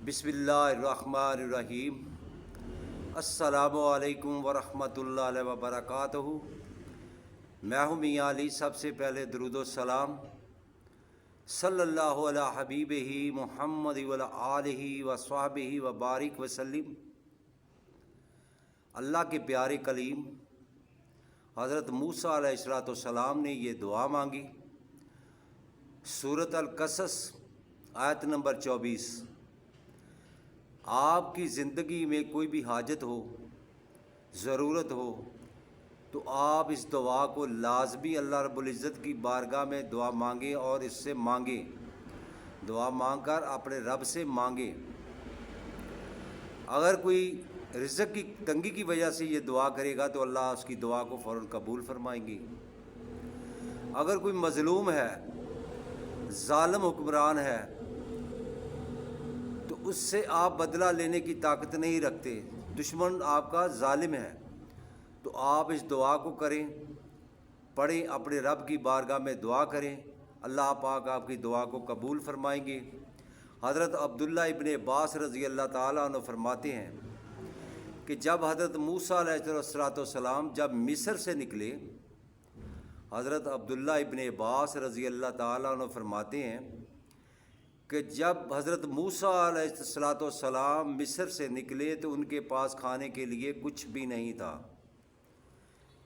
بسم اللہ الرحمن الرحیم۔ السلام علیکم ورحمۃ اللہ وبرکاتہ۔ میں ہوں میاں علی۔ سب سے پہلے درود و سلام صلی اللہ علیہ حبیب ہی محمد وعلی آلہ و صحبہ و بارک وسلم۔ اللہ کے پیارے کلیم حضرت موسیٰ علیہ السلام نے یہ دعا مانگی۔ سورۃ القصص آیت نمبر 24۔ آپ کی زندگی میں کوئی بھی حاجت ہو، ضرورت ہو، تو آپ اس دعا کو لازمی اللہ رب العزت کی بارگاہ میں دعا مانگیں اور اس سے مانگیں، دعا مانگ کر اپنے رب سے مانگیں۔ اگر کوئی رزق کی تنگی کی وجہ سے یہ دعا کرے گا تو اللہ اس کی دعا کو فوراً قبول فرمائیں گے۔ اگر کوئی مظلوم ہے، ظالم حکمران ہے، تو اس سے آپ بدلہ لینے کی طاقت نہیں رکھتے، دشمن آپ کا ظالم ہے، تو آپ اس دعا کو کریں، پڑھیں، اپنے رب کی بارگاہ میں دعا کریں، اللہ پاک آپ کی دعا کو قبول فرمائیں گے۔ حضرت عبداللہ ابن عباس رضی اللہ تعالیٰ عنہ فرماتے ہیں کہ جب حضرت موسیٰ علیہ السلام جب مصر سے نکلے، حضرت عبداللہ ابن عباس رضی اللہ تعالیٰ عنہ فرماتے ہیں کہ جب حضرت موسیٰ علیہ السلام مصر سے نکلے تو ان کے پاس کھانے کے لیے کچھ بھی نہیں تھا،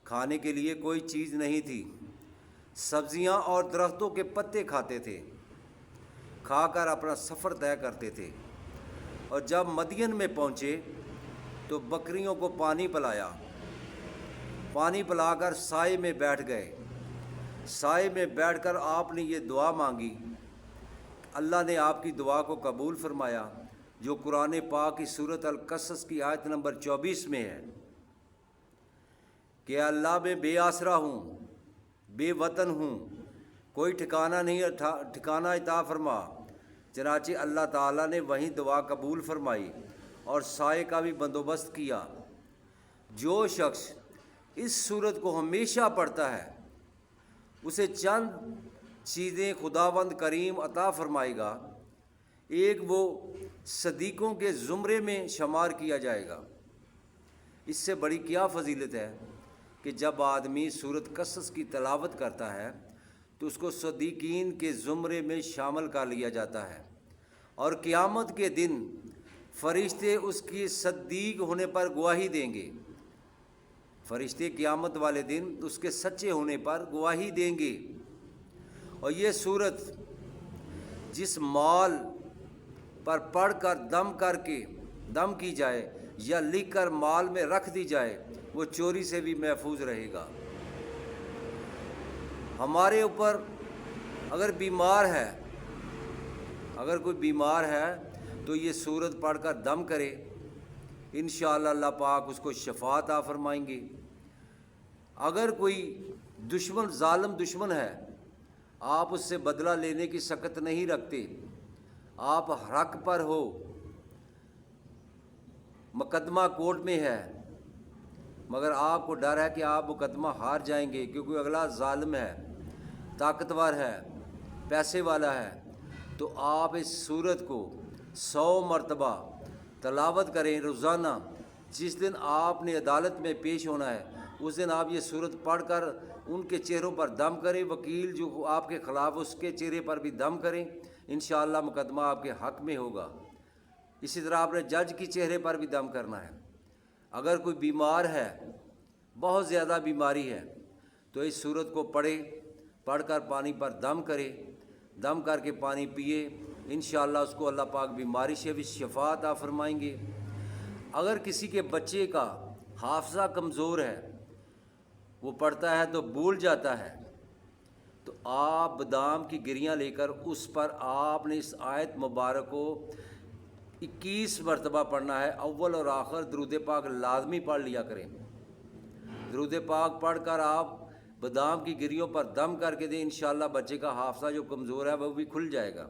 کھانے کے لیے کوئی چیز نہیں تھی، سبزیاں اور درختوں کے پتے کھاتے تھے، کھا کر اپنا سفر طے کرتے تھے۔ اور جب مدین میں پہنچے تو بکریوں کو پانی پلایا، پانی پلا کر سائے میں بیٹھ گئے۔ سائے میں بیٹھ کر آپ نے یہ دعا مانگی، اللہ نے آپ کی دعا کو قبول فرمایا، جو قرآن پاک کی سورۃ القصص کی آیت نمبر 24 میں ہے کہ اللہ میں بے آسرا ہوں، بے وطن ہوں، کوئی ٹھکانہ نہیں، ٹھکانہ عطا فرما۔ چنانچہ اللہ تعالیٰ نے وہیں دعا قبول فرمائی اور سائے کا بھی بندوبست کیا۔ جو شخص اس سورت کو ہمیشہ پڑھتا ہے اسے چند چیزیں خداوند کریم عطا فرمائے گا۔ ایک، وہ صدیقوں کے زمرے میں شمار کیا جائے گا۔ اس سے بڑی کیا فضیلت ہے کہ جب آدمی سورۃ قصص کی تلاوت کرتا ہے تو اس کو صدیقین کے زمرے میں شامل کر لیا جاتا ہے، اور قیامت کے دن فرشتے اس کی صدیق ہونے پر گواہی دیں گے۔ فرشتے قیامت والے دن اس کے سچے ہونے پر گواہی دیں گے۔ اور یہ سورت جس مال پر پڑھ کر دم کی جائے یا لکھ کر مال میں رکھ دی جائے وہ چوری سے بھی محفوظ رہے گا۔ ہمارے اوپر اگر کوئی بیمار ہے تو یہ سورت پڑھ کر دم کرے، انشاءاللہ اللہ پاک اس کو شفا عطا فرمائیں گے۔ اگر کوئی ظالم دشمن ہے، آپ اس سے بدلہ لینے کی سخت نہیں رکھتے، آپ حق پر ہو، مقدمہ کورٹ میں ہے، مگر آپ کو ڈر ہے کہ آپ مقدمہ ہار جائیں گے کیونکہ اگلا ظالم ہے، طاقتور ہے، پیسے والا ہے، تو آپ اس سورت کو 100 مرتبہ تلاوت کریں روزانہ۔ جس دن آپ نے عدالت میں پیش ہونا ہے اس دن آپ یہ سورت پڑھ کر ان کے چہروں پر دم کریں، وکیل جو آپ کے خلاف اس کے چہرے پر بھی دم کریں، انشاءاللہ مقدمہ آپ کے حق میں ہوگا۔ اسی طرح آپ نے جج کی چہرے پر بھی دم کرنا ہے۔ اگر کوئی بیمار ہے، بہت زیادہ بیماری ہے، تو اس سورت کو پڑھ کر پانی پر دم کرے، دم کر کے پانی پیے، انشاءاللہ اس کو اللہ پاک بیماری سے بھی شفا عطا فرمائیں گے۔ اگر کسی کے بچے کا حافظہ کمزور ہے، وہ پڑھتا ہے تو بھول جاتا ہے، تو آپ بادام کی گریاں لے کر اس پر آپ نے اس آیت مبارک کو 21 مرتبہ پڑھنا ہے۔ اول اور آخر درود پاک لازمی پڑھ لیا کریں۔ درود پاک پڑھ کر آپ بادام کی گریوں پر دم کر کے دیں، انشاءاللہ بچے کا حافظہ جو کمزور ہے وہ بھی کھل جائے گا۔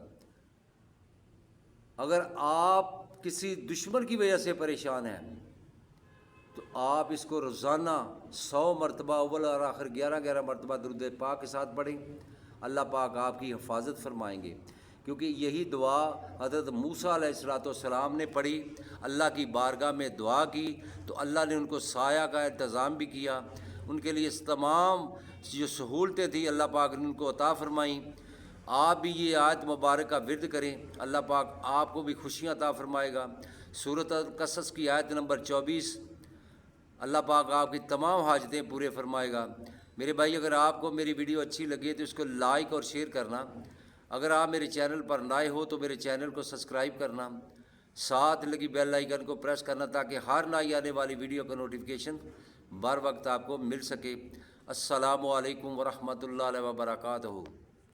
اگر آپ کسی دشمن کی وجہ سے پریشان ہیں تو آپ اس کو روزانہ 100 مرتبہ اول اور آخر 11 مرتبہ درود پاک کے ساتھ پڑھیں، اللہ پاک آپ کی حفاظت فرمائیں گے۔ کیونکہ یہی دعا حضرت موسیٰ علیہ السلام نے پڑھی، اللہ کی بارگاہ میں دعا کی تو اللہ نے ان کو سایہ کا انتظام بھی کیا، ان کے لیے اس تمام جو سہولتیں تھیں اللہ پاک نے ان کو عطا فرمائیں۔ آپ بھی یہ آیت مبارکہ ورد کریں، اللہ پاک آپ کو بھی خوشیاں عطا فرمائے گا۔ سورۃ القصص کی آیت نمبر 24، اللہ پاک آپ کی تمام حاجتیں پورے فرمائے گا۔ میرے بھائی، اگر آپ کو میری ویڈیو اچھی لگی تو اس کو لائک اور شیئر کرنا۔ اگر آپ میرے چینل پر نئے ہو تو میرے چینل کو سبسکرائب کرنا، ساتھ لگی بیل آئیکن کو پریس کرنا تاکہ ہر نئی آنے والی ویڈیو کا نوٹیفیکیشن بر وقت آپ کو مل سکے۔ السلام علیکم ورحمۃ اللہ وبرکاتہ۔